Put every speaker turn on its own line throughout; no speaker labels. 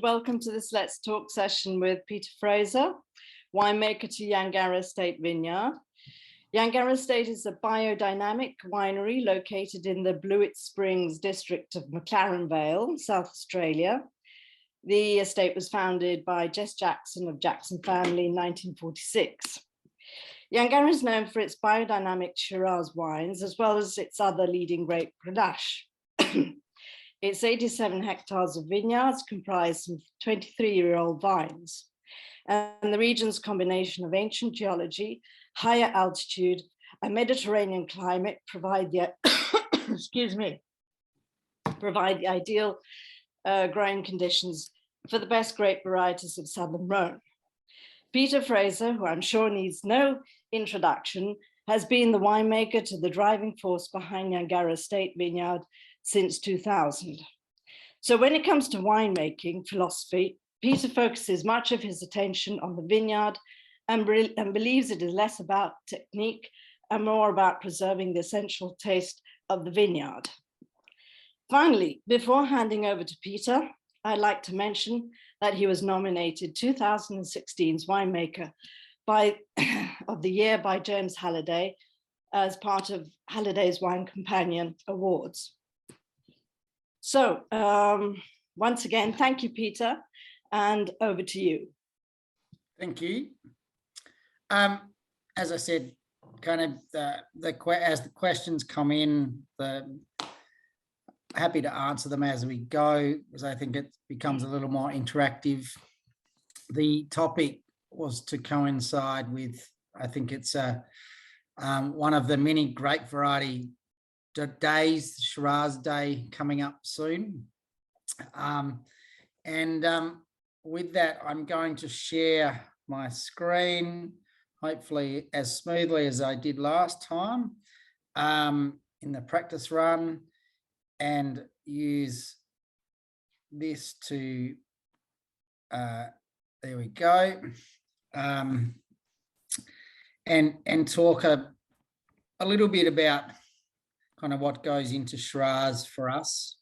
welcome to this Let's Talk session with Peter Fraser, winemaker to Yangarra Estate Vineyard. Yangarra Estate is a biodynamic winery located in the Blewett Springs district of McLaren Vale, South Australia. The estate was founded by Jess Jackson of Jackson family in 1946. Yangarra is known for its biodynamic Shiraz wines, as well as its other leading grape Grenache. Its 87 hectares of vineyards comprise some 23-year-old vines. And the region's combination of ancient geology, higher altitude, and Mediterranean climate provide the, provide the ideal growing conditions for the best grape varieties of Southern Rhone. Peter Fraser, who I'm sure needs no introduction, has been the winemaker to the driving force behind Yangarra Estate Vineyard since 2000. So when it comes to winemaking philosophy, Peter focuses much of his attention on the vineyard and believes it is less about technique and more about preserving the essential taste of the vineyard. Finally, before handing over to Peter, I'd like to mention that he was nominated 2016's winemaker of the year by James Halliday as part of Halliday's Wine Companion Awards. So once again, thank you, Peter, and over to you.
Thank you. As I said, kind of as the questions come in, happy to answer them as we go, because I think it becomes a little more interactive. The topic was to coincide with, I think it's one of the many grape variety days, Shiraz Day coming up soon. With that, I'm going to share my screen, hopefully as smoothly as I did last time in the practice run, and use this to, there we go, and talk a little bit about kind of what goes into Shiraz for us.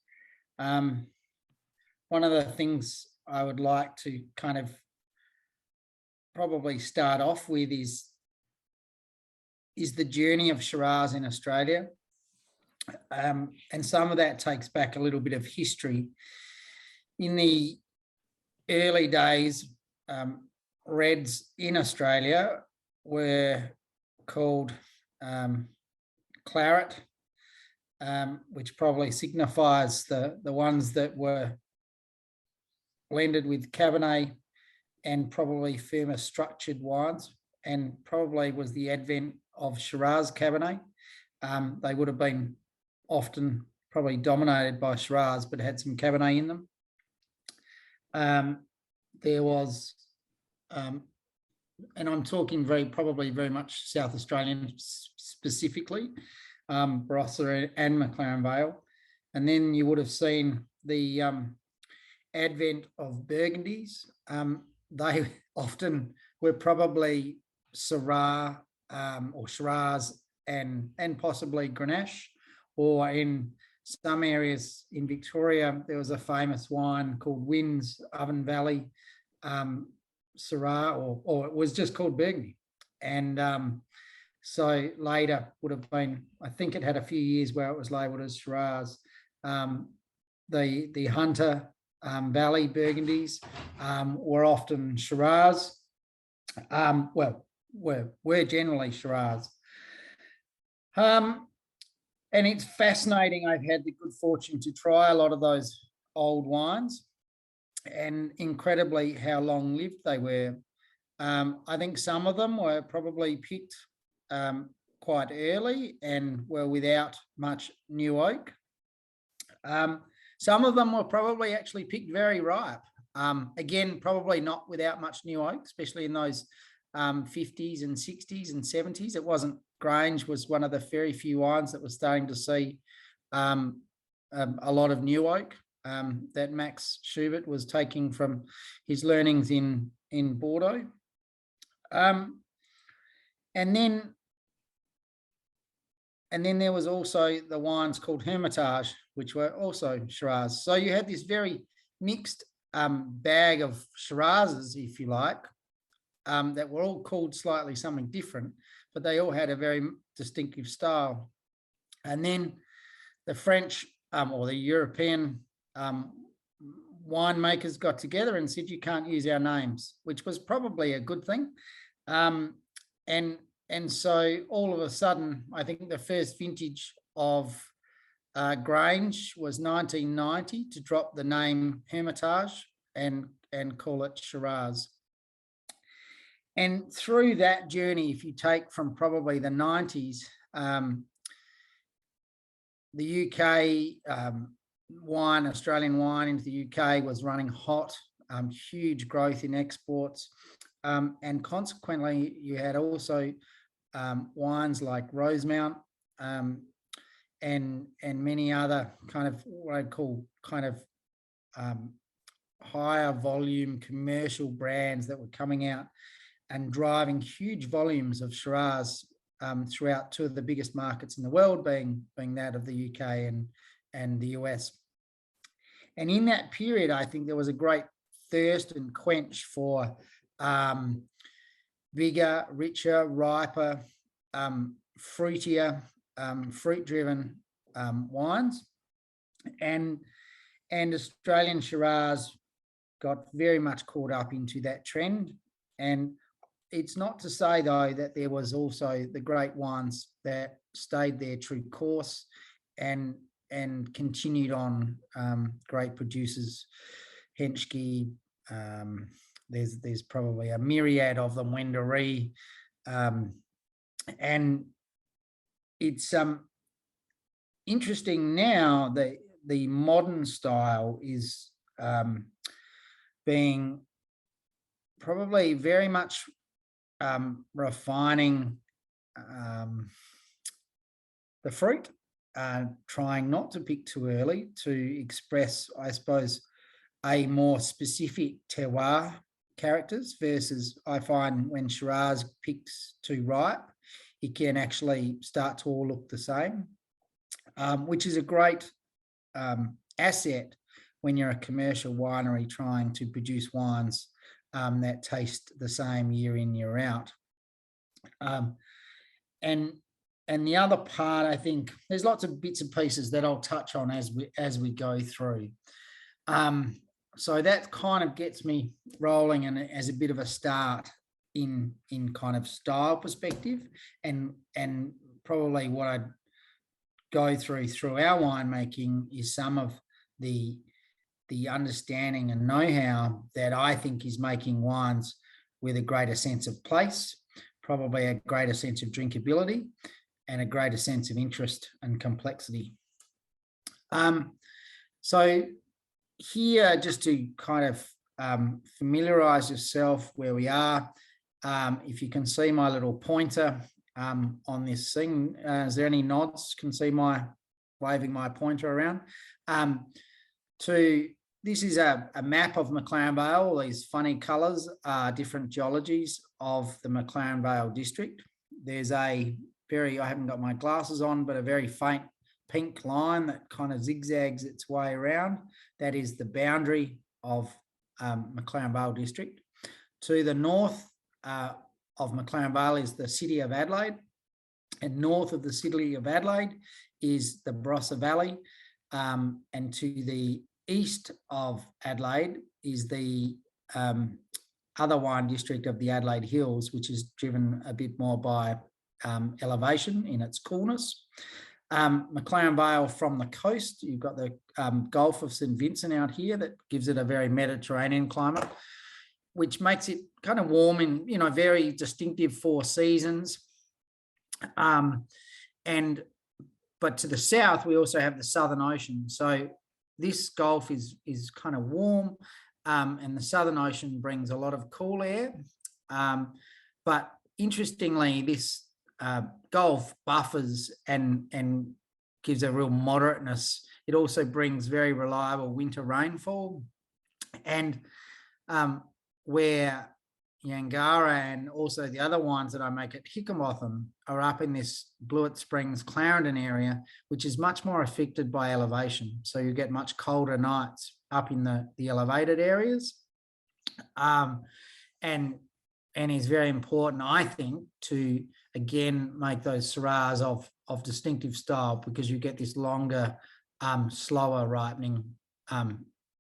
One of the things I would like to kind of probably start off with is the journey of Shiraz in Australia. And some of that takes back a little bit of history. In the early days, reds in Australia were called claret, which probably signifies the ones that were blended with Cabernet and probably firmer structured wines, and probably was the advent of Shiraz Cabernet. They would have been often probably dominated by Shiraz, but had some Cabernet in them. There was, and I'm talking probably very much South Australian specifically, Barossa and McLaren Vale. And then you would have seen the advent of Burgundies. They often were probably Syrah or Shiraz and possibly Grenache, or in some areas in Victoria, there was a famous wine called Wynn's Oven Valley Syrah, or it was just called Burgundy. And so later would have been, I think it had a few years where it was labelled as Shiraz. The Hunter Valley Burgundies were often Shiraz. Were generally Shiraz. And it's fascinating. I've had the good fortune to try a lot of those old wines, and incredibly how long-lived they were. I think some of them were probably picked quite early and were without much new oak. Some of them were probably actually picked very ripe. Again, probably not without much new oak, especially in those 50s and 60s and 70s. It wasn't, Grange was one of the very few wines that was starting to see a lot of new oak that Max Schubert was taking from his learnings in Bordeaux. And then there was also the wines called Hermitage, which were also Shiraz. So you had this very mixed bag of Shirazes, if you like, that were all called slightly something different, but they all had a very distinctive style. And then the French or the European winemakers got together and said, you can't use our names, which was probably a good thing. And so all of a sudden, I think the first vintage of Grange was 1990 to drop the name Hermitage and call it Shiraz. And through that journey, if you take from probably the 90s, the UK wine, Australian wine into the UK was running hot, huge growth in exports. And consequently, you had also wines like Rosemount and many other kind of what I'd call kind of higher volume commercial brands that were coming out and driving huge volumes of Shiraz throughout two of the biggest markets in the world, being that of the UK and the US. And in that period, I think there was a great thirst and quench for bigger, richer, riper, fruitier, fruit-driven wines. And Australian Shiraz got very much caught up into that trend. And it's not to say, though, that there was also the great wines that stayed their true course and continued on, great producers, Henschke, there's probably a myriad of them, Wendouree, and it's interesting now that the modern style is being probably very much refining the fruit, trying not to pick too early to express, I suppose, a more specific terroir characters, versus I find when Shiraz picks too ripe, it can actually start to all look the same, which is a great asset when you're a commercial winery trying to produce wines that taste the same year in, year out. And the other part, I think there's lots of bits and pieces that I'll touch on as we go through. So that kind of gets me rolling and as a bit of a start in kind of style perspective, and probably what I'd go through our winemaking is some of the understanding and know-how that I think is making wines with a greater sense of place, probably a greater sense of drinkability, and a greater sense of interest and complexity. So here, just to kind of familiarise yourself where we are, if you can see my little pointer on this thing, is there any nods? Can see my waving my pointer around. This is a map of McLaren Vale. All these funny colours are different geologies of the McLaren Vale district. There's I haven't got my glasses on, but a very faint pink line that kind of zigzags its way around. That is the boundary of McLaren Vale district. To the north of McLaren Vale is the city of Adelaide, and north of the city of Adelaide is the Barossa Valley, and to the east of Adelaide is the other wine district of the Adelaide Hills, which is driven a bit more by elevation in its coolness. McLaren Vale from the coast, you've got the Gulf of St Vincent out here that gives it a very Mediterranean climate, which makes it kind of warm and, very distinctive for seasons. But to the south, we also have the Southern Ocean. So this Gulf is kind of warm, and the Southern Ocean brings a lot of cool air. But interestingly, this Gulf buffers and gives a real moderateness. It also brings very reliable winter rainfall, and where Yangarra and also the other wines that I make at Hickambotham are up in this Blewett Springs, Clarendon area, which is much more affected by elevation. So you get much colder nights up in the elevated areas. And is very important, I think, to again make those Shiraz of distinctive style, because you get this longer, slower ripening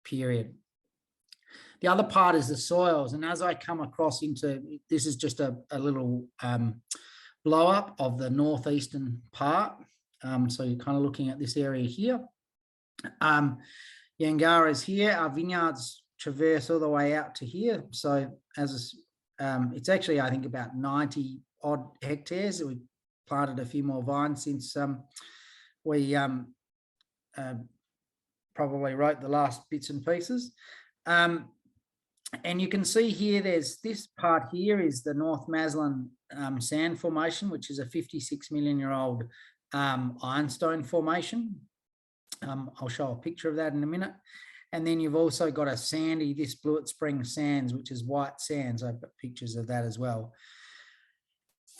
period. The other part is the soils, and as I come across into this, is just a little blow up of the northeastern part. So you're kind of looking at this area here. Yangarra is here. Our vineyards traverse all the way out to here. So as it's actually, I think, about 90 odd hectares. We planted a few more vines since we probably wrote the last bits and pieces. And you can see here, there's this part here is the North Maslin Sand Formation, which is a 56 million year old ironstone formation. I'll show a picture of that in a minute. And then you've also got a sandy, this Blewett Springs Sands, which is white sands. I've got pictures of that as well.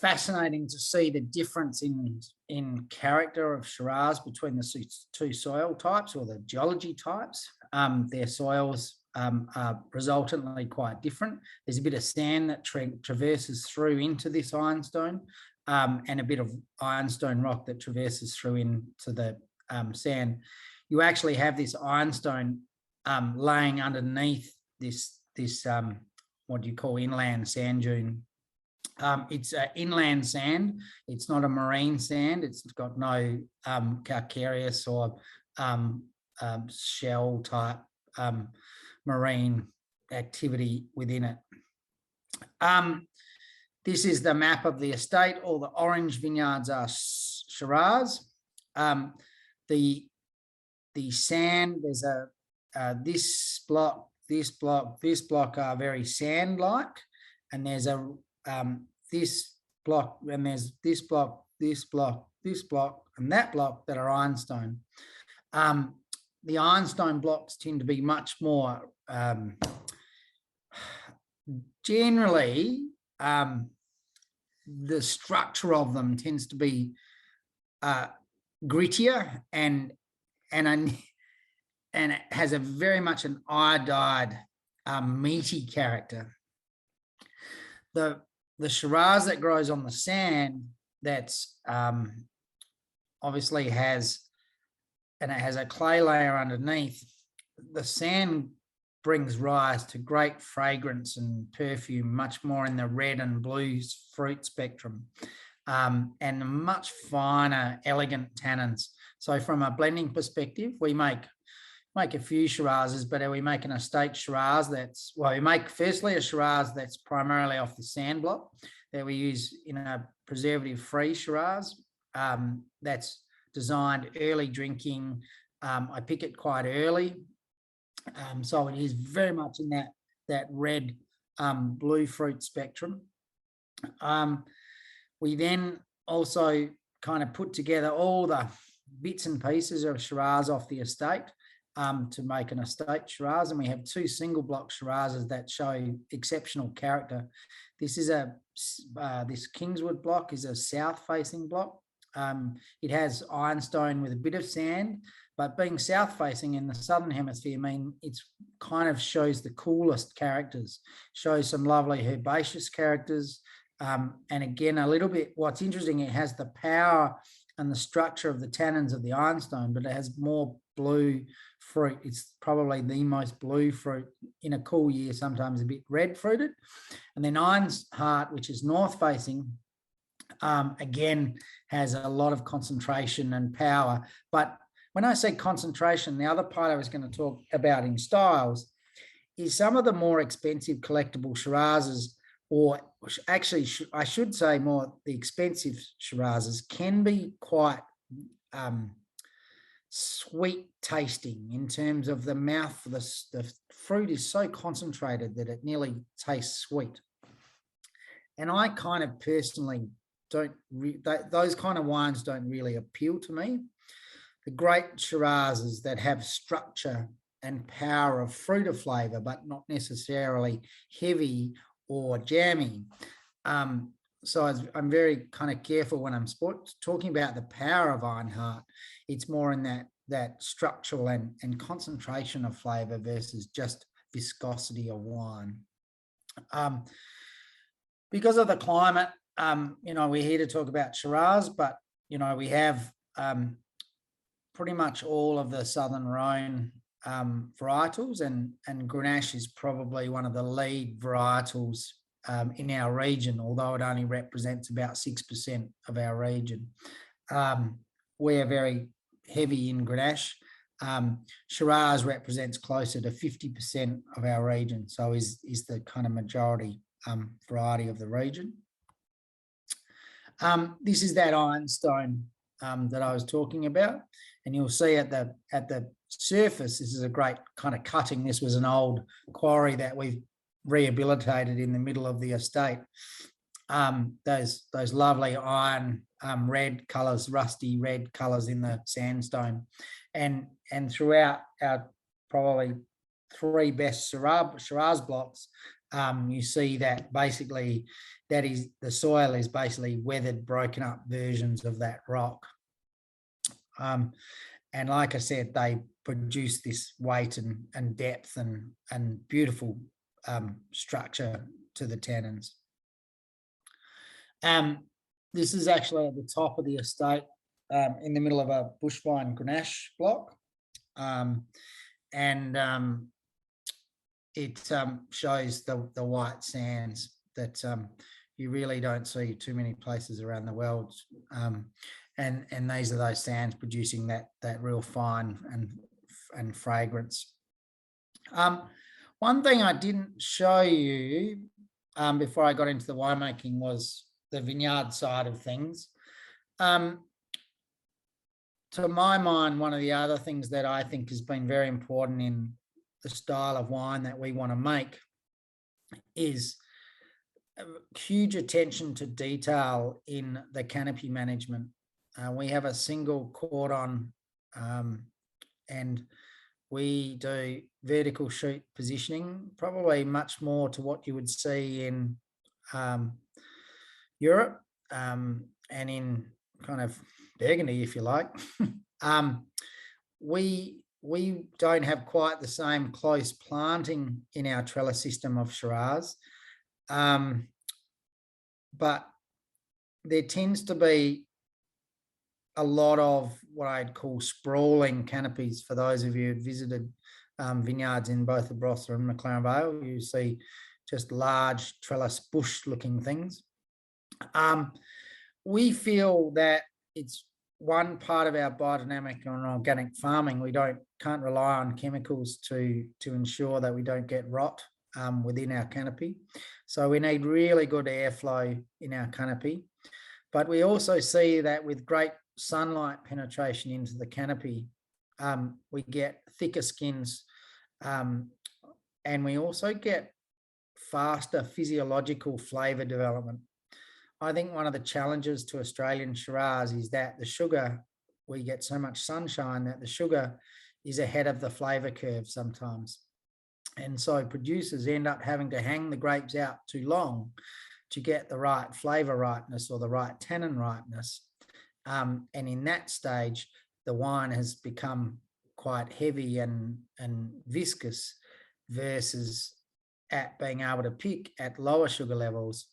Fascinating to see the difference in character of Shiraz between the two soil types, or the geology types. Their soils are resultantly quite different. There's a bit of sand that traverses through into this ironstone, and a bit of ironstone rock that traverses through into the sand. You actually have this ironstone laying underneath this what do you call inland sand dune. It's an inland sand. It's not a marine sand. It's got no calcareous or shell type marine activity within it. This is the map of the estate. All the orange vineyards are Shiraz. The sand, there's this block, this block are very sand-like, and there's this block, and there's this block, this block, this block, and that block that are ironstone. The ironstone blocks tend to be much more generally, the structure of them tends to be grittier and it has a very much an iodide, meaty character. The Shiraz that grows on the sand, that's obviously has a clay layer underneath. The sand brings rise to great fragrance and perfume, much more in the red and blue fruit spectrum, and much finer, elegant tannins. So from a blending perspective, we make a few Shirazes, but we make an estate Shiraz that's, well, we make firstly a Shiraz that's primarily off the sand block that we use in a preservative-free Shiraz that's designed early drinking. I pick it quite early. So it is very much in that red blue fruit spectrum. We then also kind of put together all the bits and pieces of Shiraz off the estate to make an estate Shiraz, and we have two single block Shirazes that show exceptional character. This is this Kingswood block is a south facing block. It has ironstone with a bit of sand, but being south facing in the southern hemisphere, it's kind of shows the coolest characters, shows some lovely herbaceous characters. And again, a little bit, what's interesting, it has the power and the structure of the tannins of the ironstone, but it has more blue fruit. It's probably the most blue fruit in a cool year, sometimes a bit red fruited. And then Iron's Heart, which is north facing, again, has a lot of concentration and power. But when I say concentration, the other part I was going to talk about in styles is some of the more expensive collectible Shirazes, or actually, I should say more the expensive Shirazes, can be quite sweet tasting in terms of the mouth. The fruit is so concentrated that it nearly tastes sweet. And I kind of personally those kind of wines don't really appeal to me. The great Shirazes that have structure and power of fruit of flavour, but not necessarily heavy or jammy. So I'm very kind of careful when I'm talking about the power of Ironheart. It's more in that structural and concentration of flavour versus just viscosity of wine. Because of the climate, we're here to talk about Shiraz, but, we have pretty much all of the Southern Rhone varietals, and Grenache is probably one of the lead varietals in our region, although it only represents about 6% of our region. We're very heavy in Grenache. Shiraz represents closer to 50% of our region, so is the kind of majority variety of the region. This is that ironstone that I was talking about, and you'll see at the surface, this is a great kind of cutting. This was an old quarry that we've rehabilitated in the middle of the estate. Those lovely iron red colours, rusty red colours in the sandstone, and throughout our probably 3 best Shiraz blocks, you see that basically the soil is basically weathered, broken up versions of that rock. And like I said, they produce this weight and depth and beautiful structure to the tannins. This is actually at the top of the estate, in the middle of a bushvine Grenache block, it shows the white sands that you really don't see too many places around the world, and these are those sands producing that real fine and fragrance. One thing I didn't show you before I got into the winemaking was the vineyard side of things. To my mind, one of the other things that I think has been very important in the style of wine that we want to make is huge attention to detail in the canopy management. We have a single cordon, and we do vertical shoot positioning, probably much more to what you would see in Europe, and in kind of Burgundy, if you like. We don't have quite the same close planting in our trellis system of Shiraz, but there tends to be a lot of what I'd call sprawling canopies. For those of you who visited vineyards in both the Barossa and McLaren Vale, you see just large trellis bush-looking things. We feel that it's one part of our biodynamic and organic farming. We can't rely on chemicals to ensure that we don't get rot within our canopy. So we need really good airflow in our canopy. But we also see that with great sunlight penetration into the canopy, we get thicker skins, and we also get faster physiological flavour development. I think one of the challenges to Australian Shiraz is that the sugar, we get so much sunshine that the sugar is ahead of the flavour curve sometimes. And so producers end up having to hang the grapes out too long to get the right flavour ripeness or the right tannin ripeness. And in that stage, the wine has become quite heavy and viscous, versus at being able to pick at lower sugar levels,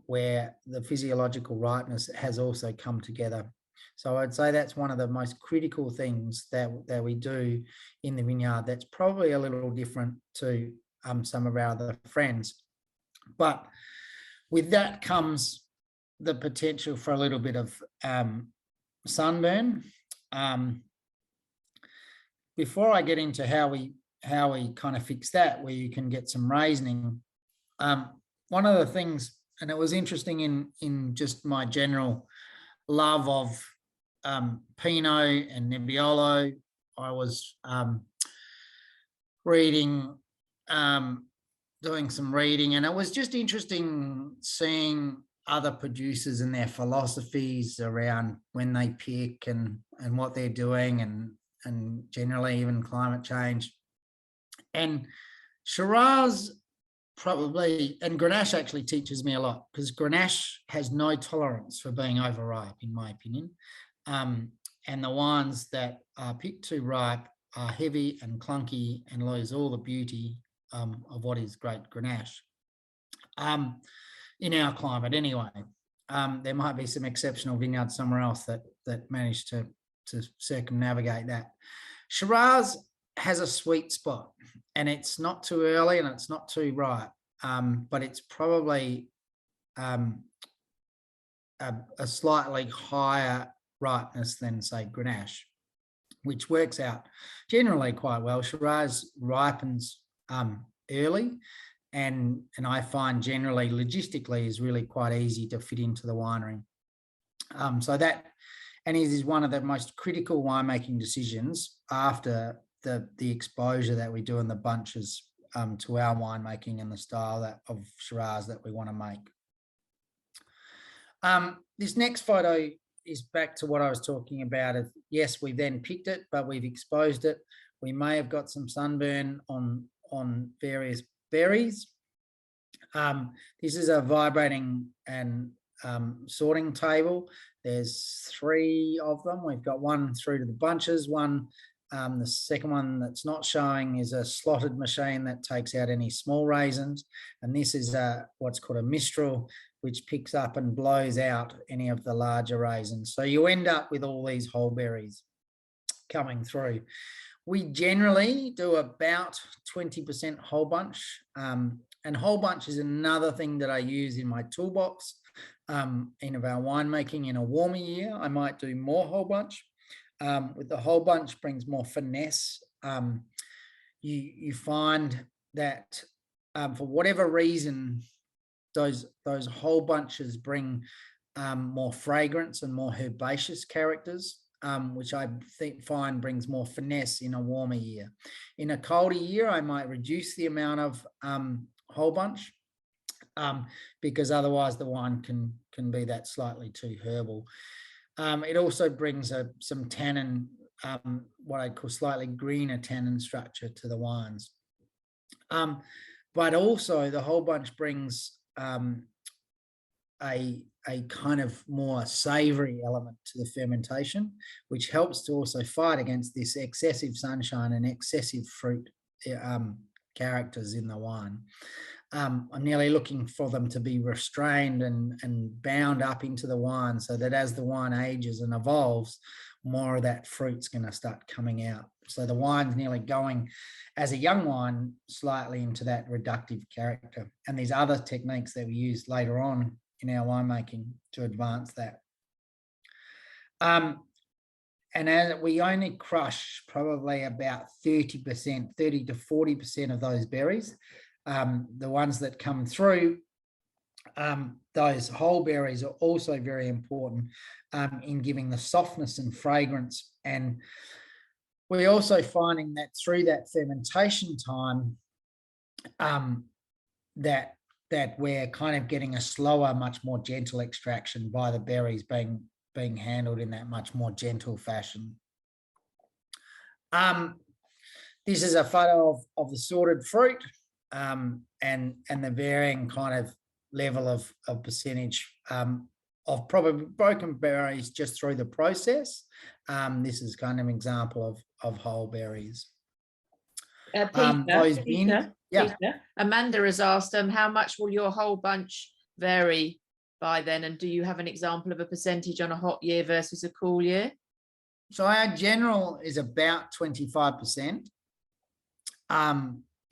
where the physiological ripeness has also come together. So I'd say that's one of the most critical things that we do in the vineyard. That's probably a little different to some of our other friends. But with that comes the potential for a little bit of sunburn. Before I get into how we kind of fix that, where you can get some raisioning, one of the things, and it was interesting in just my general love of Pinot and Nebbiolo, I was reading, doing some reading, and it was just interesting seeing other producers and their philosophies around when they pick and what they're doing, and generally even climate change. And Shiraz probably, and Grenache actually teaches me a lot, because Grenache has no tolerance for being overripe, in my opinion. And the wines that are picked too ripe are heavy and clunky and lose all the beauty of what is great Grenache. In our climate anyway. There might be some exceptional vineyards somewhere else that manage to circumnavigate that. Shiraz has a sweet spot, and it's not too early and it's not too ripe, but it's probably a slightly higher ripeness than, say, Grenache, which works out generally quite well. Shiraz ripens early, and I find generally logistically is really quite easy to fit into the winery. So that, and it is one of the most critical winemaking decisions after the exposure that we do in the bunches to our winemaking and the style of Shiraz that we want to make. This next photo is back to what I was talking about. Yes, we then picked it, but we've exposed it. We may have got some sunburn on various berries. This is a vibrating and sorting table. There's 3 of them. We've got one through to the bunches. The second one that's not showing is a slotted machine that takes out any small raisins. And this is what's called a mistral, which picks up and blows out any of the larger raisins. So you end up with all these whole berries coming through. We generally do about 20% whole bunch. And whole bunch is another thing that I use in my toolbox. In our winemaking in a warmer year, I might do more whole bunch. With the whole bunch brings more finesse. You find that for whatever reason, those whole bunches bring more fragrance and more herbaceous characters, which I find brings more finesse in a warmer year. In a colder year, I might reduce the amount of whole bunch because otherwise the wine can be that slightly too herbal. It also brings some tannin, what I call slightly greener tannin structure to the wines. But also the whole bunch brings a kind of more savoury element to the fermentation, which helps to also fight against this excessive sunshine and excessive fruit characters in the wine. I'm nearly looking for them to be restrained and bound up into the wine, so that as the wine ages and evolves, more of that fruit's going to start coming out. So the wine's nearly going, as a young wine, slightly into that reductive character. And these other techniques that we use later on in our winemaking to advance that. And as we only crush probably about 30% to 40% of those berries. The ones that come through, those whole berries are also very important in giving the softness and fragrance. And we're also finding that through that fermentation time, that we're kind of getting a slower, much more gentle extraction by the berries being handled in that much more gentle fashion. This is a photo of the sorted fruit. And the varying kind of level of percentage of probably broken berries just through the process. This is kind of an example of whole berries.
Peter, Amanda has asked how much will your whole bunch vary by then, and do you have an example of a percentage on a hot year versus a cool year?
So our general is about 25%.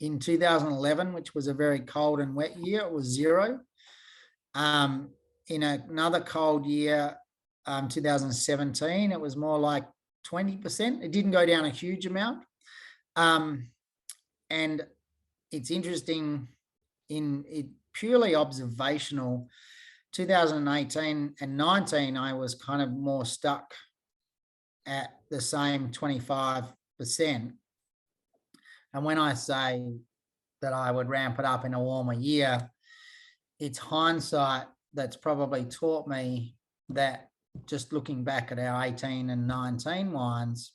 In 2011, which was a very cold and wet year, it was 0. In another cold year, 2017, it was more like 20%. It didn't go down a huge amount. And it's interesting, it purely observational. 2018 and 19, I was kind of more stuck at the same 25%. And when I say that I would ramp it up in a warmer year, it's hindsight that's probably taught me that, just looking back at our 18 and 19 wines,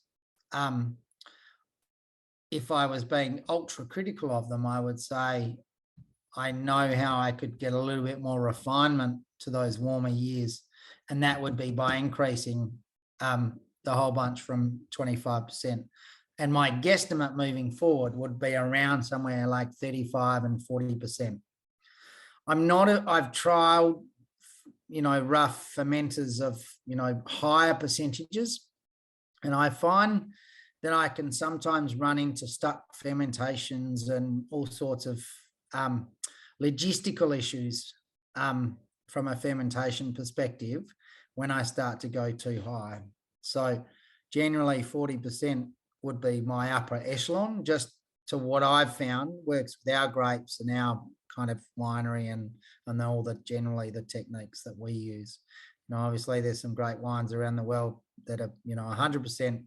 if I was being ultra critical of them, I would say I know how I could get a little bit more refinement to those warmer years, and that would be by increasing the whole bunch from 25%. And my guesstimate moving forward would be around somewhere like 35 and 40%. I've trialed, rough fermenters of, higher percentages. And I find that I can sometimes run into stuck fermentations and all sorts of logistical issues from a fermentation perspective when I start to go too high. So generally 40% would be my upper echelon, just to what I've found works with our grapes and our kind of winery and all generally the techniques that we use. Obviously there's some great wines around the world that are, 100%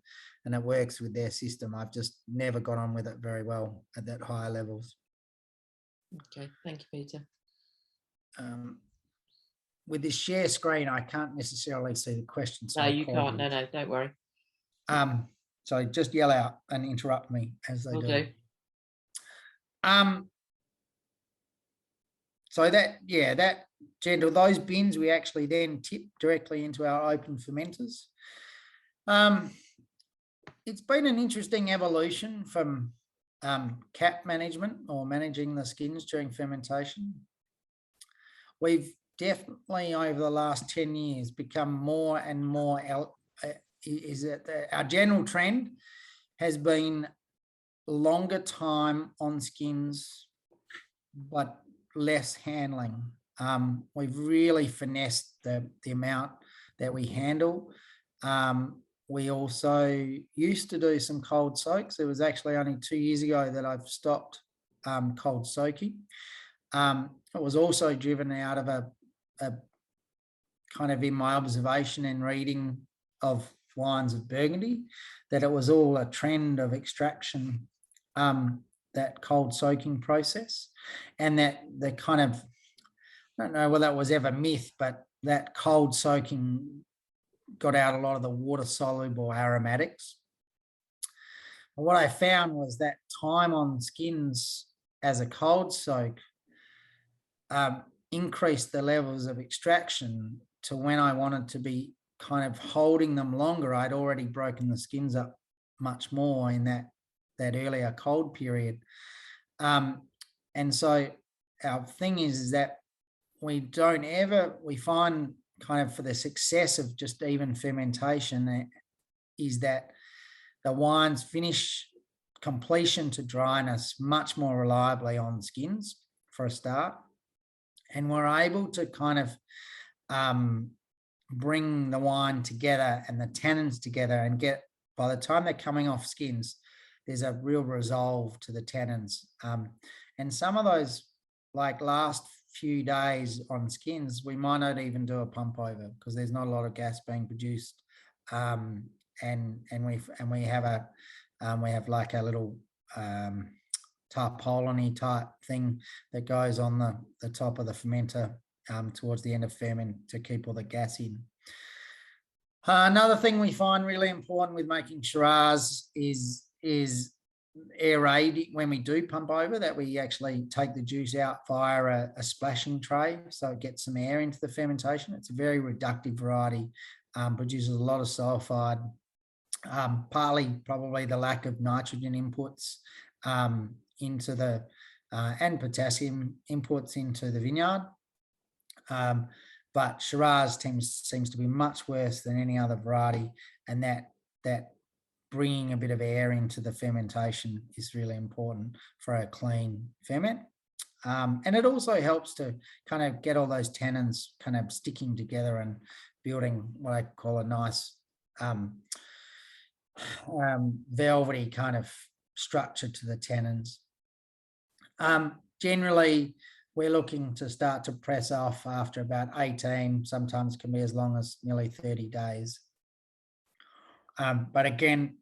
and it works with their system. I've just never got on with it very well at that higher levels.
Okay, thank you, Peter.
With this share screen, I can't necessarily see the question. So
no, you can't. No, don't worry.
So just yell out and interrupt me as they do. So that gentle, those bins we actually then tip directly into our open fermenters. It's been an interesting evolution from cap management or managing the skins during fermentation. We've definitely over the last 10 years become more and more, our general trend has been longer time on skins, but less handling. We've really finessed the amount that we handle. We also used to do some cold soaks. It was actually only 2 years ago that I've stopped cold soaking. It was also driven out of a kind of in my observation and reading of wines of Burgundy, that it was all a trend of extraction, that cold soaking process, and that the kind of, I don't know whether that was ever myth, but that cold soaking got out a lot of the water soluble aromatics. But what I found was that time on skins as a cold soak increased the levels of extraction to when I wanted to be kind of holding them longer. I'd already broken the skins up much more in that earlier cold period. And so our thing is that we find kind of for the success of just even fermentation is that the wines finish completion to dryness much more reliably on skins for a start. And we're able to kind of bring the wine together and the tannins together and get, by the time they're coming off skins, there's a real resolve to the tannins. And some of those, like last few days on skins, we might not even do a pump over because there's not a lot of gas being produced. And we have like a little tarpaulin type thing that goes on the top of the fermenter towards the end of ferment to keep all the gas in. Another thing we find really important with making Shiraz is aerate when we do pump over, that we actually take the juice out via a splashing tray so it gets some air into the fermentation. It's a very reductive variety, produces a lot of sulfide, partly probably the lack of nitrogen inputs into the and potassium inputs into the vineyard. But Shiraz seems to be much worse than any other variety, and that bringing a bit of air into the fermentation is really important for a clean ferment. And it also helps to kind of get all those tannins kind of sticking together and building what I call a nice velvety kind of structure to the tannins. Generally, we're looking to start to press off after about 18, sometimes can be as long as nearly 30 days. But again,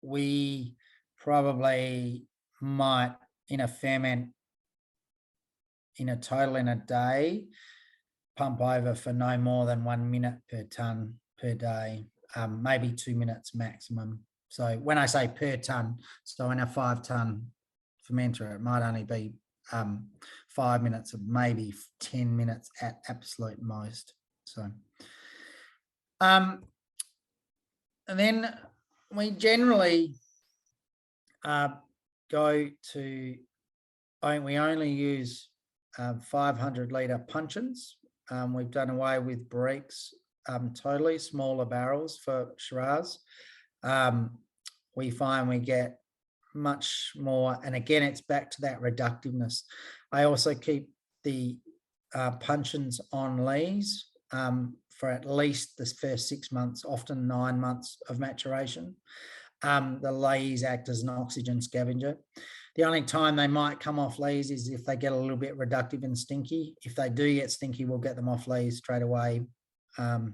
we probably might, in a ferment, in a total in a day, pump over for no more than 1 minute per tonne per day, maybe 2 minutes maximum. So when I say per tonne, so in a 5-tonne fermenter, it might only be 5 minutes, or maybe 10 minutes at absolute most. So, and then we generally go to, we only use 500 litre puncheons. We've done away with barriques totally, smaller barrels for Shiraz. We find we get much more, and again, it's back to that reductiveness. I also keep the puncheons on lees for at least the first 6 months, often 9 months of maturation. The lees act as an oxygen scavenger. The only time they might come off lees is if they get a little bit reductive and stinky. If they do get stinky, we'll get them off lees straight away. We're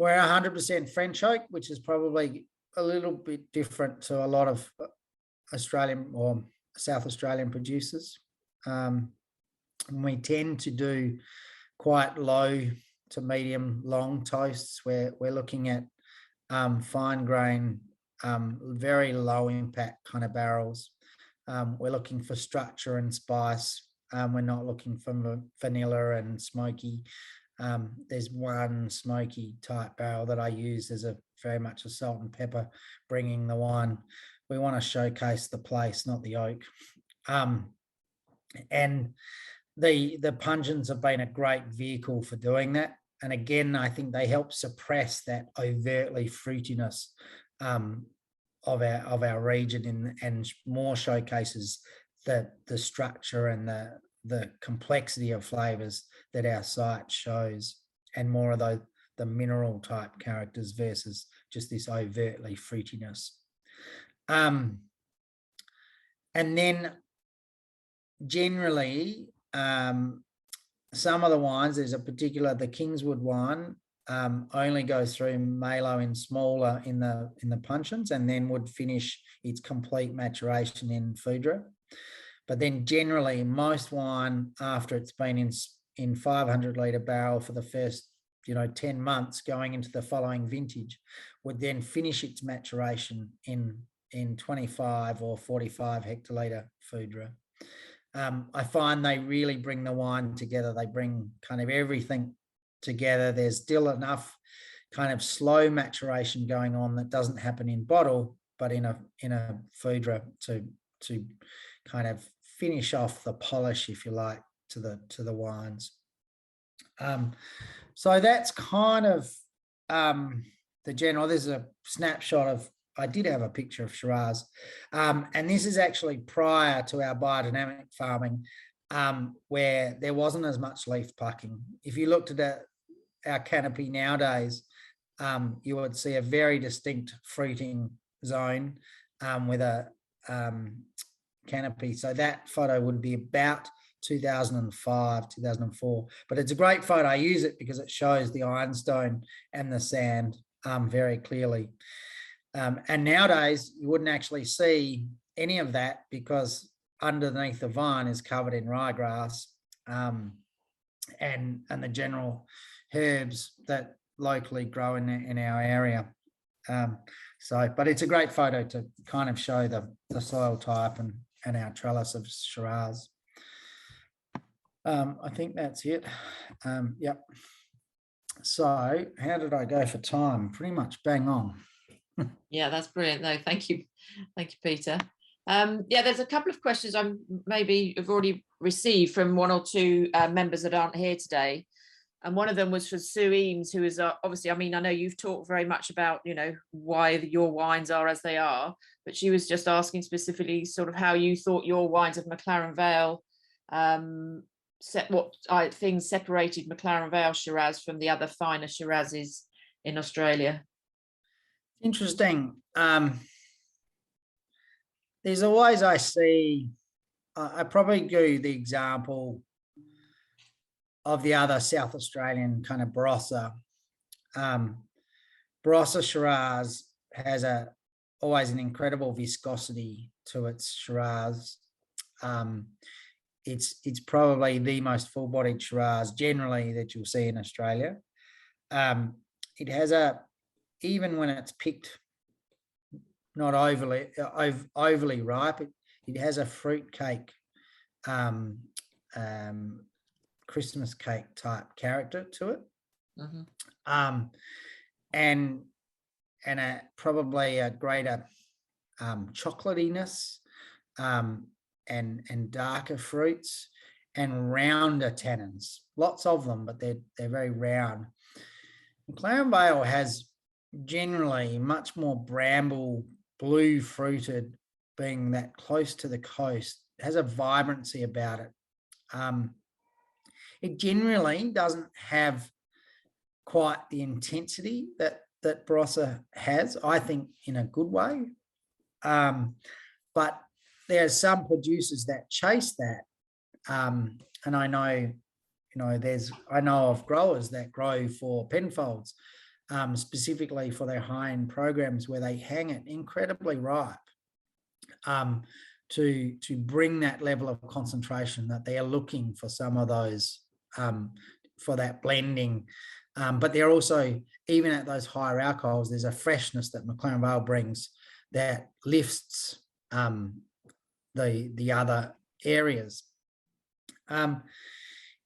100% French oak, which is probably a little bit different to a lot of Australian or South Australian producers. We tend to do quite low to medium long toasts where we're looking at fine grain, very low impact kind of barrels. We're looking for structure and spice. We're not looking for vanilla and smoky. There's one smoky type barrel that I use as very much a salt and pepper, bringing the wine. We want to showcase the place, not the oak. And the puncheons have been a great vehicle for doing that. And again, I think they help suppress that overtly fruitiness of our region, and more showcases the structure and the complexity of flavors that our site shows, and more of the mineral type characters versus just this overtly fruitiness. And then generally, some of the wines, there's a particular, the Kingswood wine only goes through Malo in smaller in the puncheons, and then would finish its complete maturation in Foudre. But then generally most wine, after it's been in 500 litre barrel for the first 10 months going into the following vintage, would then finish its maturation in 25 or 45 hectolitre Foudre. I find they really bring the wine together. They bring kind of everything together. There's still enough kind of slow maturation going on that doesn't happen in bottle, but in a Foudre to kind of finish off the polish, if you like, to the wines. So that's kind of the general. This is a snapshot of, I did have a picture of Shiraz, and this is actually prior to our biodynamic farming, where there wasn't as much leaf plucking. If you looked at our canopy nowadays, you would see a very distinct fruiting zone with a canopy. So that photo would be about 2005, 2004. But it's a great photo. I use it because it shows the ironstone and the sand very clearly. And nowadays, you wouldn't actually see any of that because underneath the vine is covered in ryegrass and the general herbs that locally grow in our area. But it's a great photo to kind of show the soil type and our trellis of Shiraz. I think that's it. Yep. So how did I go for time? Pretty much bang on.
Yeah, that's brilliant. No, thank you, Peter. Yeah, there's a couple of questions I maybe have already received from one or two members that aren't here today. And one of them was for Sue Eames, who is obviously, I mean, I know you've talked very much about, why your wines are as they are, but she was just asking specifically sort of how you thought your wines of McLaren Vale, things separated McLaren Vale Shiraz from the other finer Shirazes in Australia.
Interesting. There's always, I see, I probably do the example of the other South Australian kind of Barossa. Barossa Shiraz has always an incredible viscosity to its Shiraz. It's probably the most full-bodied Shiraz generally that you'll see in Australia. It has even when it's picked not overly ripe, it has a fruit cake, Christmas cake type character to it. And probably a greater chocolatiness, and darker fruits and rounder tannins. Lots of them, but they're very round. McLaren Vale has generally much more bramble, blue fruited, being that close to the coast. It has a vibrancy about it. It generally doesn't have quite the intensity that Barossa has, I think, in a good way. But there are some producers that chase that. And I know, I know of growers that grow for Penfolds, specifically for their high-end programs, where they hang it incredibly ripe, to bring that level of concentration that they are looking for, some of those, for that blending. But they're also, even at those higher alcohols, there's a freshness that McLaren Vale brings that lifts the other areas.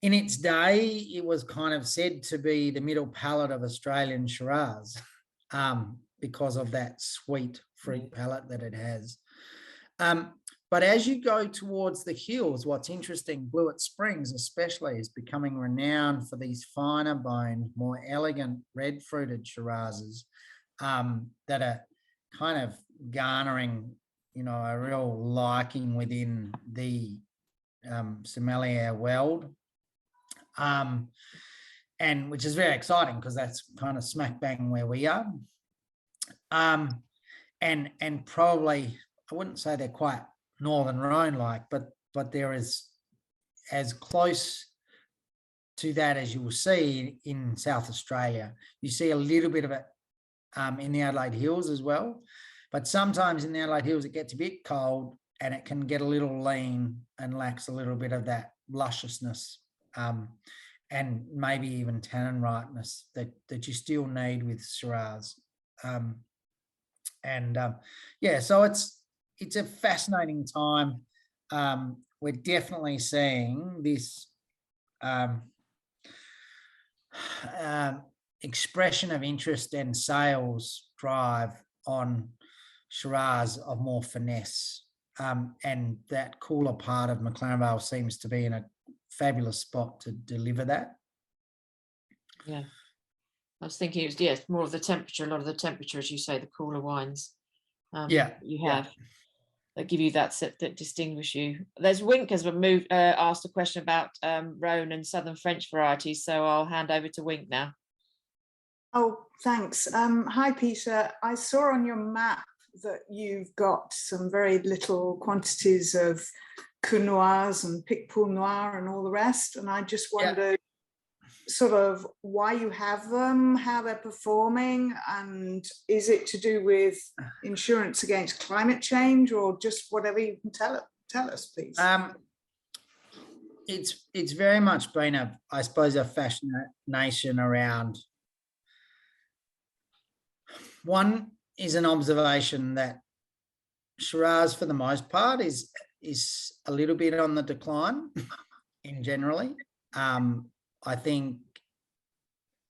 In its day, it was kind of said to be the middle palate of Australian Shiraz, because of that sweet fruit palate that it has. But as you go towards the hills, what's interesting, Blewett Springs especially, is becoming renowned for these finer boned, more elegant red fruited Shirazes, that are kind of garnering, a real liking within the sommelier world, and which is very exciting, because that's kind of smack bang where we are. And probably, I wouldn't say they're quite Northern Rhone-like, but there is as close to that as you will see in South Australia. You see a little bit of it in the Adelaide Hills as well, but sometimes in the Adelaide Hills it gets a bit cold and it can get a little lean and lacks a little bit of that lusciousness, and maybe even tannin ripeness that you still need with Shiraz. Yeah, so it's a fascinating time. We're definitely seeing this expression of interest and sales drive on Shiraz of more finesse, and that cooler part of McLaren Vale seems to be in a fabulous spot to deliver that.
Yeah, I was thinking it was more of the temperature. A lot of the temperature, as you say, the cooler wines. You have that give you that distinguish you. There's Wink has asked a question about Rhone and Southern French varieties, so I'll hand over to Wink now.
Oh, thanks. Hi, Peter. I saw on your map that you've got some very little quantities of Cru Noirs and Picpoul Noir and all the rest, and I just wondered sort of why you have them, how they're performing, and is it to do with insurance against climate change, or just whatever you can tell us, please?
It's very much been I suppose a fascination around. One is an observation that Shiraz, for the most part, is a little bit on the decline in generally. I think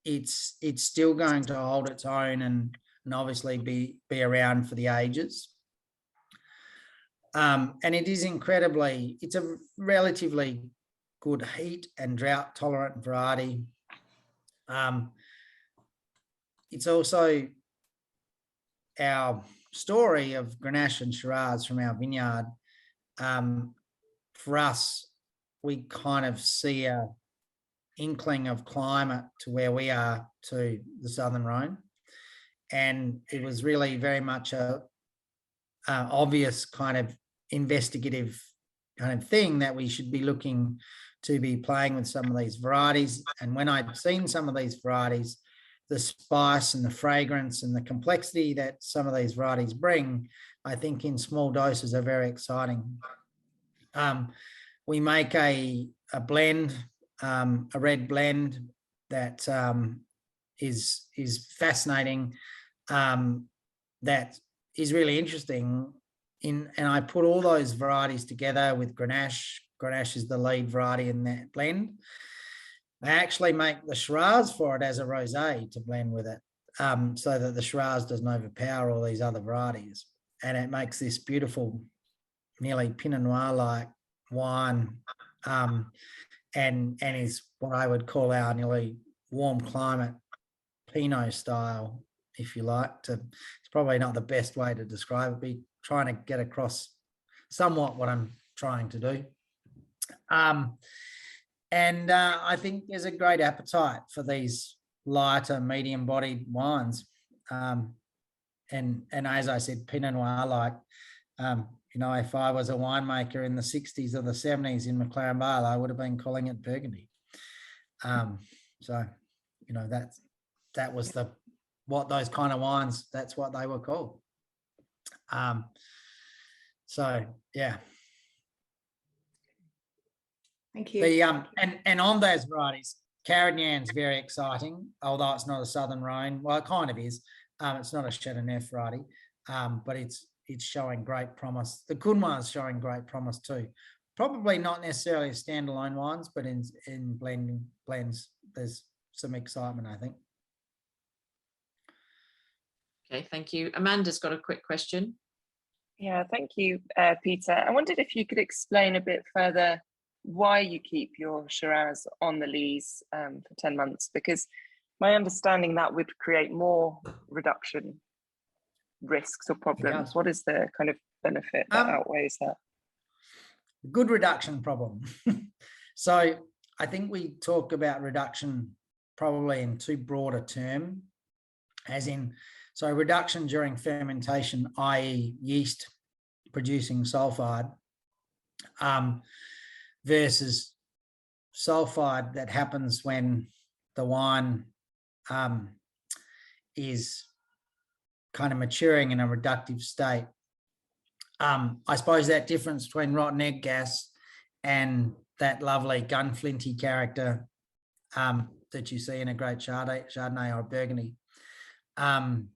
it's still going to hold its own and obviously be around for the ages. And it is it's a relatively good heat and drought tolerant variety. It's also our story of Grenache and Shiraz from our vineyard. For us, we kind of see a inkling of climate to where we are to the Southern Rhone, and it was really very much a obvious kind of investigative kind of thing that we should be looking to be playing with some of these varieties. And when I'd seen some of these varieties, the spice and the fragrance and the complexity that some of these varieties bring, I think in small doses are very exciting. We make a blend, a red blend that is fascinating, that is really interesting and I put all those varieties together with Grenache. Grenache is the lead variety in that blend. I actually make the Shiraz for it as a rosé to blend with it, so that the Shiraz doesn't overpower all these other varieties, and it makes this beautiful, nearly Pinot Noir-like wine, and is what I would call our nearly warm climate Pinot style, if you like. It's probably not the best way to describe it, but trying to get across somewhat what I'm trying to do. And I think there's a great appetite for these lighter, medium-bodied wines. And as I said, Pinot Noir-like. You know, if I was a winemaker in the 60s or the 70s in McLaren Vale, I would have been calling it Burgundy. So, you know, that was what those kind of wines, that's what they were called. So yeah.
Thank you.
And on those varieties, Carignan's very exciting, although it's not a Southern Rhone. Well, it kind of is. It's not a Chardonnay variety, but it's showing great promise. The Counois is showing great promise too. Probably not necessarily standalone wines, but in blends, there's some excitement, I think.
Okay, thank you. Amanda's got a quick question.
Yeah, thank you, Peter. I wondered if you could explain a bit further why you keep your Shiraz on the lees for 10 months, because my understanding that would create more reduction risks or problems. What is the kind of benefit that outweighs that?
Good reduction problem. So I think we talk about reduction probably in too broad a term, as in, so reduction during fermentation, i.e. yeast producing sulfide, versus sulfide that happens when the wine is kind of maturing in a reductive state. I suppose that difference between rotten egg gas and that lovely gunflinty character that you see in a great Chardonnay or a Burgundy. And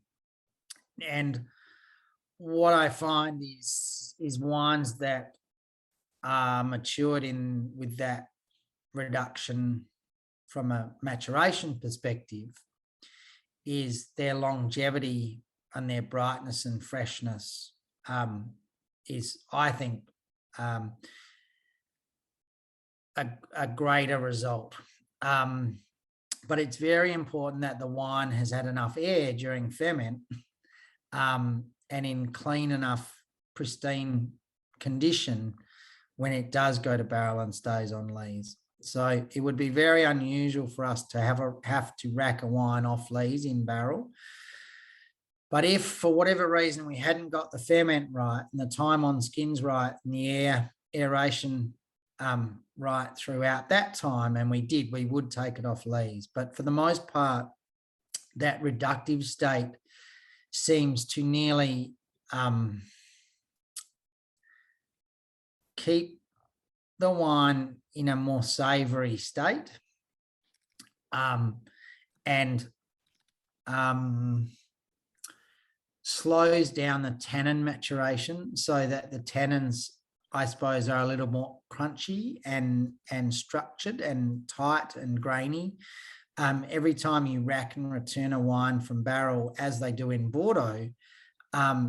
what I find is wines that are matured with that reduction from a maturation perspective is their longevity and their brightness and freshness is, I think, a greater result. But it's very important that the wine has had enough air during ferment and in clean enough, pristine condition when it does go to barrel and stays on lees. So it would be very unusual for us to have to rack a wine off lees in barrel. But if for whatever reason we hadn't got the ferment right and the time on skins right and the aeration right throughout that time, and we would take it off lees. But for the most part, that reductive state seems to nearly keep the wine in a more savoury state and slows down the tannin maturation so that the tannins, I suppose, are a little more crunchy and structured and tight and grainy. Every time you rack and return a wine from barrel, as they do in Bordeaux,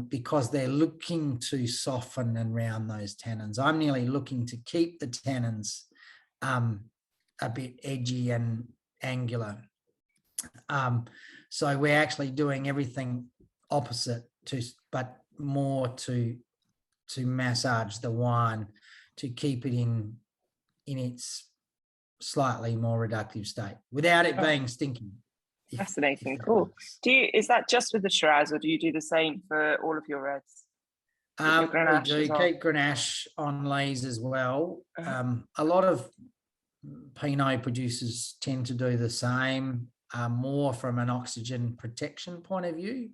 because they're looking to soften and round those tannins. I'm nearly looking to keep the tannins a bit edgy and angular. So we're actually doing everything opposite but more to massage the wine to keep it in its slightly more reductive state without it being stinky.
Fascinating, cool. Is that just with the Shiraz, or do you do the same for all of your reds?
We do keep Grenache on lees as well. A lot of Pinot producers tend to do the same, more from an oxygen protection point of view.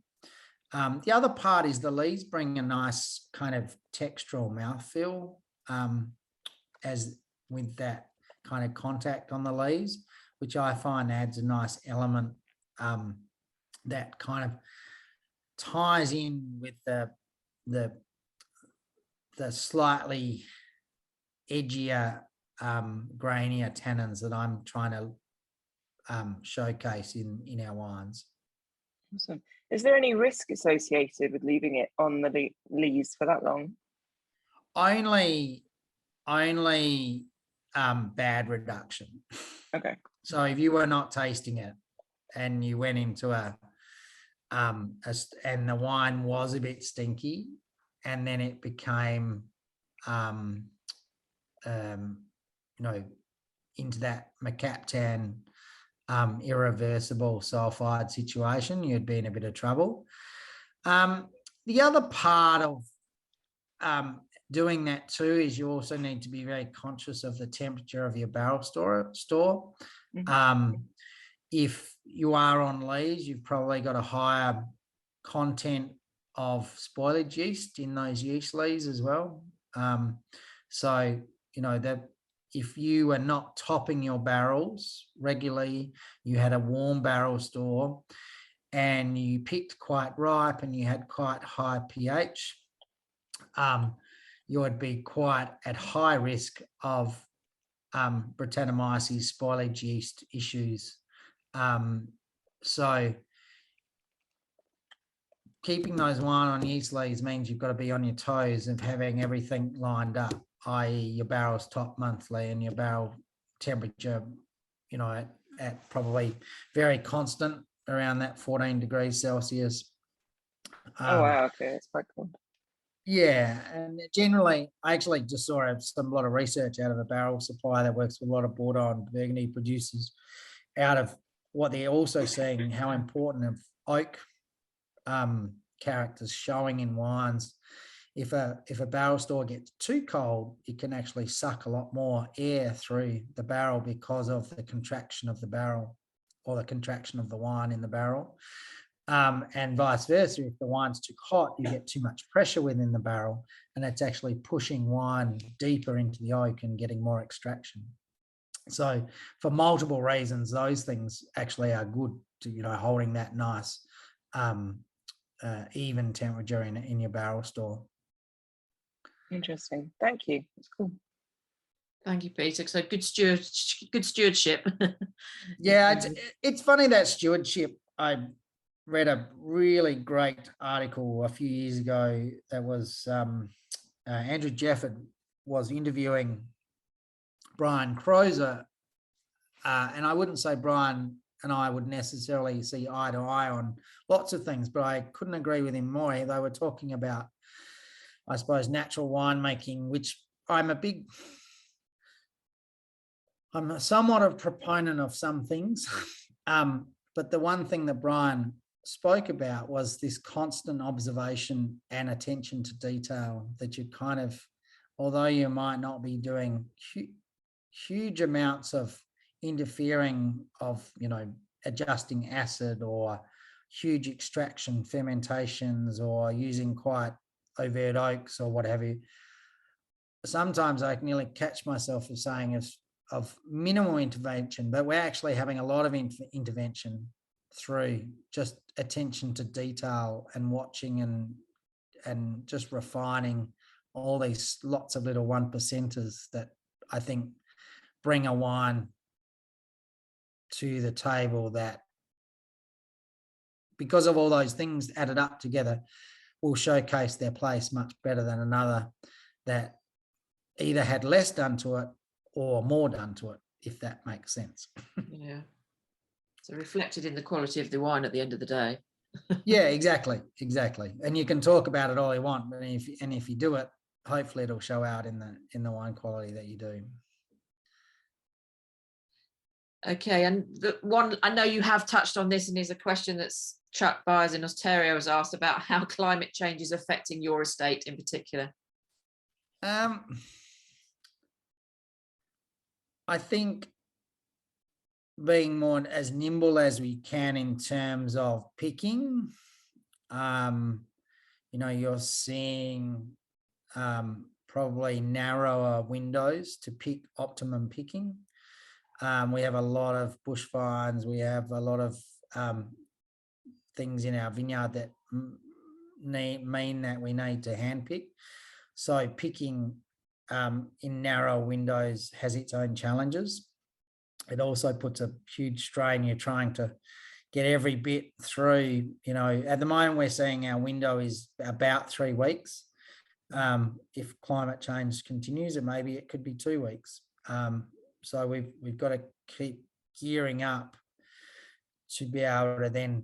The other part is the lees bring a nice kind of textural mouthfeel as with that kind of contact on the lees, which I find adds a nice element that kind of ties in with the the slightly edgier, grainier tannins that I'm trying to showcase in our wines.
Awesome. Is there any risk associated with leaving it on the lees for that long?
Only bad reduction.
Okay.
So if you were not tasting it and you went into and the wine was a bit stinky, and then it became into that mercaptan irreversible sulfide situation, you'd be in a bit of trouble. The other part of doing that too is you also need to be very conscious of the temperature of your barrel store.
Mm-hmm.
If you are on lees, you've probably got a higher content of spoilage yeast in those yeast lees as well. So, if you are not topping your barrels regularly, you had a warm barrel store and you picked quite ripe and you had quite high pH, you would be quite at high risk of Brettanomyces spoilage yeast issues. So keeping those wine on yeast lees means you've got to be on your toes of having everything lined up, i.e. your barrel's top monthly and your barrel temperature, at probably very constant around that 14 degrees Celsius.
Oh, wow. Okay. That's quite cool.
Yeah. And generally, I actually just saw a lot of research out of a barrel supplier that works with a lot of Bordeaux and Burgundy producers, out of what they're also seeing, how important of oak characters showing in wines. If a barrel store gets too cold, it can actually suck a lot more air through the barrel because of the contraction of the barrel or the contraction of the wine in the barrel. And vice versa, if the wine's too hot, you get too much pressure within the barrel, and it's actually pushing wine deeper into the oak and getting more extraction. So for multiple reasons, those things actually are good to, holding that nice even temperature in your barrel store.
Interesting. Thank you. That's cool.
Thank you, Peter. So good stewardship.
Yeah, it's funny, that stewardship. I read a really great article a few years ago that was Andrew Jefford was interviewing Brian Crozer, and I wouldn't say Brian and I would necessarily see eye to eye on lots of things, but I couldn't agree with him more. They were talking about, I suppose, natural winemaking, which I'm somewhat of a proponent of some things. But the one thing that Brian spoke about was this constant observation and attention to detail, that you kind of, although you might not be doing huge amounts of interfering of, adjusting acid or huge extraction fermentations or using quite overt oaks or what have you, sometimes I can nearly catch myself as saying of minimal intervention, but we're actually having a lot of intervention through just attention to detail and watching and just refining all these lots of little 1%ers that I think bring a wine to the table that, because of all those things added up together, will showcase their place much better than another that either had less done to it or more done to it, if that makes sense.
Yeah. So reflected in the quality of the wine at the end of the day.
Yeah, exactly. And you can talk about it all you want, but if you do it, hopefully it'll show out in the wine quality that you do.
Okay, and the one I know you have touched on this, and is a question that's Chuck Byers in Ontario has asked about how climate change is affecting your estate in particular.
I think being more as nimble as we can in terms of picking. You're seeing probably narrower windows to pick optimum picking. We have a lot of bush vines. We have a lot of things in our vineyard that mean that we need to hand pick. So picking in narrow windows has its own challenges. It also puts a huge strain. You're trying to get every bit through, at the moment we're seeing our window is about 3 weeks. If climate change continues, and maybe it could be 2 weeks. So we've got to keep gearing up to be able to then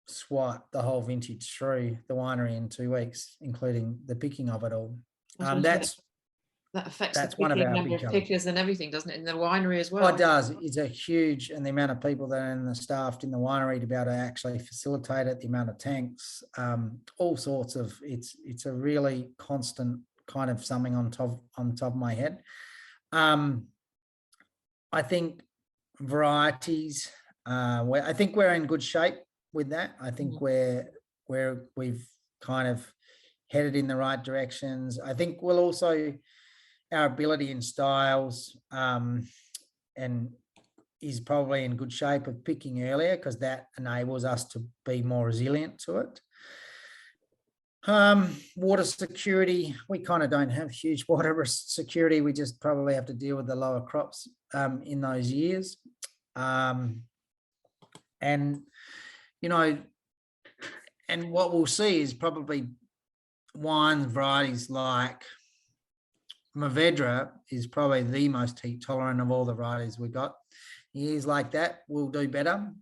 swipe the whole vintage through the winery in 2 weeks, including the picking of it all.
That affects
that's
the
one of
picking
our
number
big
of
challenges.
pickers and everything, doesn't it, in the winery as well?
Oh, it does. It's a huge, and the amount of people that are in the staffed in the winery to be able to actually facilitate it, the amount of tanks, all sorts of. It's a really constant kind of something on top of my head. I think varieties. I think we're in good shape with that. I think we've kind of headed in the right directions. I think we'll also our ability in styles and is probably in good shape of picking earlier, because that enables us to be more resilient to it. Water security, we kind of don't have huge water security. We just probably have to deal with the lower crops in those years. And what we'll see is probably wine varieties like Mourvedre is probably the most heat tolerant of all the varieties we got. Years like that will do better.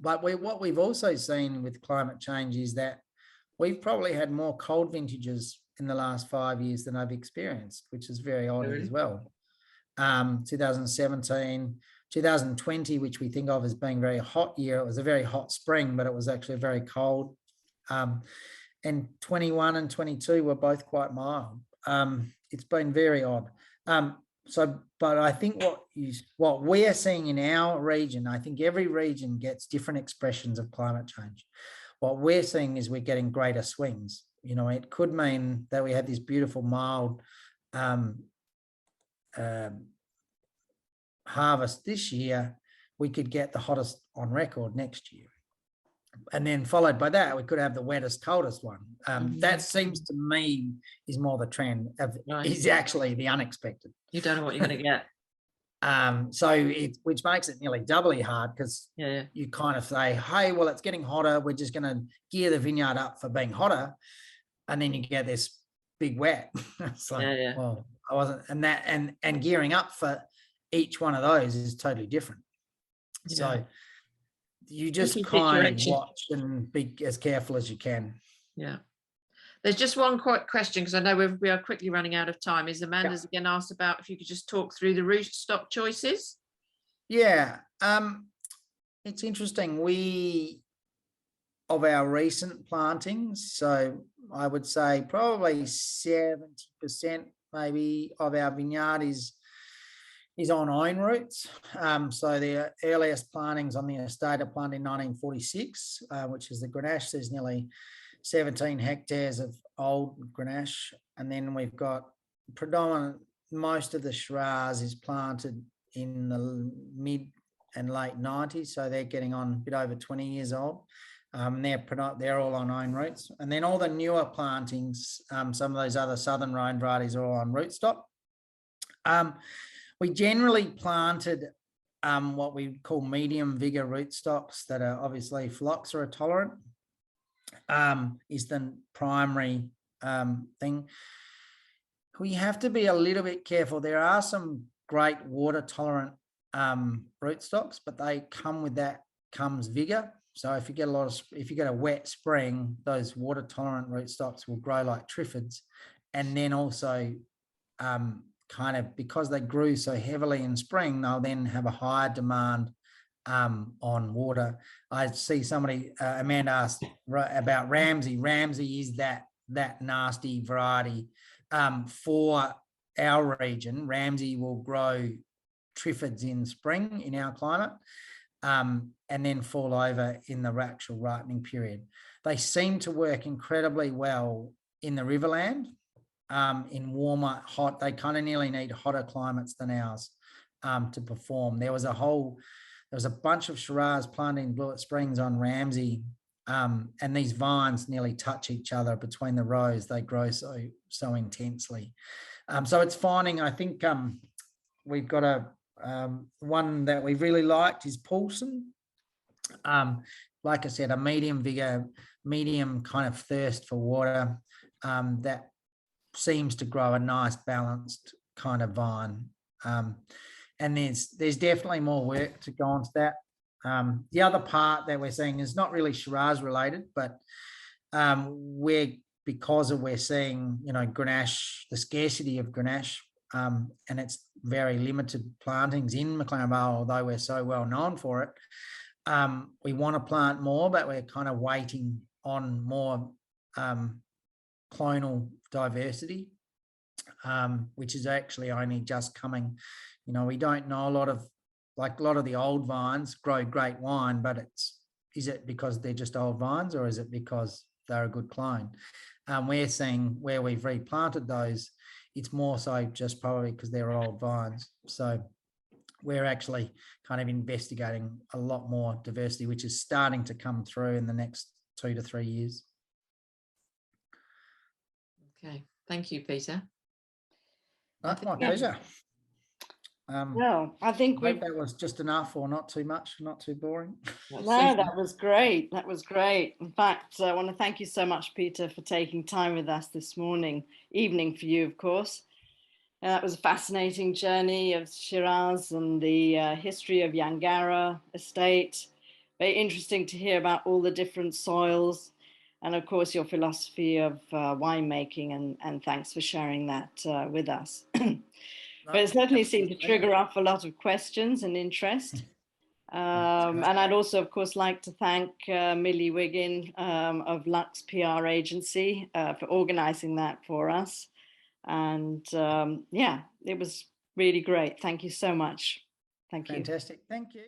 But what we've also seen with climate change is that we've probably had more cold vintages in the last 5 years than I've experienced, which is very odd as well. 2017, 2020, which we think of as being a very hot year. It was a very hot spring, but it was actually very cold. And 21 and 22 were both quite mild. It's been very odd. But I think what we are seeing in our region, I think every region gets different expressions of climate change. What we're seeing is we're getting greater swings. It could mean that we had this beautiful mild harvest this year. We could get the hottest on record next year. And then followed by that, we could have the wettest, coldest one. That seems to me is more the trend. Is actually the unexpected.
You don't know what you're going to get.
Which makes it nearly doubly hard, because you kind of say, hey, well, it's getting hotter. We're just going to gear the vineyard up for being hotter. And then you get this big wet. It's like, well, I wasn't, and gearing up for each one of those is totally different. So you just kind of watch and be as careful as you can. Yeah.
There's just one quick question, because I know we are quickly running out of time. Is Amanda's again asked about if you could just talk through the rootstock choices?
Yeah. It's interesting. Of our recent plantings, so I would say probably 70% maybe of our vineyard is on own roots. So the earliest plantings on the estate are planted in 1946, which is the Grenache. There's nearly 17 hectares of old Grenache. And then we've got most of the Shiraz is planted in the mid and late 90s. So they're getting on a bit over 20 years old. They're all on own roots. And then all the newer plantings, some of those other Southern Rhone varieties are all on rootstock. We generally planted what we call medium vigor rootstocks that are obviously phylloxera tolerant, is the primary thing. We have to be a little bit careful. There are some great water tolerant rootstocks, but they come with that comes vigor. So if you get a wet spring, those water tolerant rootstocks will grow like triffids, and then also kind of because they grew so heavily in spring, they'll then have a higher demand on water. I see somebody, Amanda asked about Ramsey. Ramsey is that nasty variety. For our region, Ramsey will grow triffids in spring in our climate, and then fall over in the actual ripening period. They seem to work incredibly well in the Riverland. In warmer, hot, they kind of nearly need hotter climates than ours to perform. There was a bunch of Shiraz planted in Blewett Springs on Ramsey And these vines nearly touch each other between the rows. They grow so intensely. So it's finding, I think we've got a one that we really liked is Paulson. Like I said, a medium vigor, medium kind of thirst for water that seems to grow a nice balanced kind of vine. And there's definitely more work to go onto that. The other part that we're seeing is not really Shiraz related, but we're seeing, you know, Grenache, the scarcity of Grenache, and it's very limited plantings in McLaren Vale, although we're so well known for it. We want to plant more, but we're kind of waiting on more clonal diversity, which is actually only just coming. You know, we don't know a lot of the old vines grow great wine, but is it because they're just old vines, or is it because they're a good clone? We're seeing where we've replanted those, it's more so just probably because they're old vines. So we're actually kind of investigating a lot more diversity, which is starting to come through in the next 2 to 3 years.
Okay, thank you, Peter.
That's my pleasure.
No, I think
I hope that was just enough, or not too much, not too boring.
No, that was great. That was great. In fact, I want to thank you so much, Peter, for taking time with us this evening for you, of course. That was a fascinating journey of Shiraz and the history of Yangarra estate. Very interesting to hear about all the different soils, and of course your philosophy of winemaking, and thanks for sharing that with us. But it certainly seemed to trigger off a lot of questions and interest. And I'd also, of course, like to thank Millie Wiggin of Lux PR Agency for organizing that for us. And yeah, it was really great. Thank you so much. Thank you.
Fantastic. Thank you.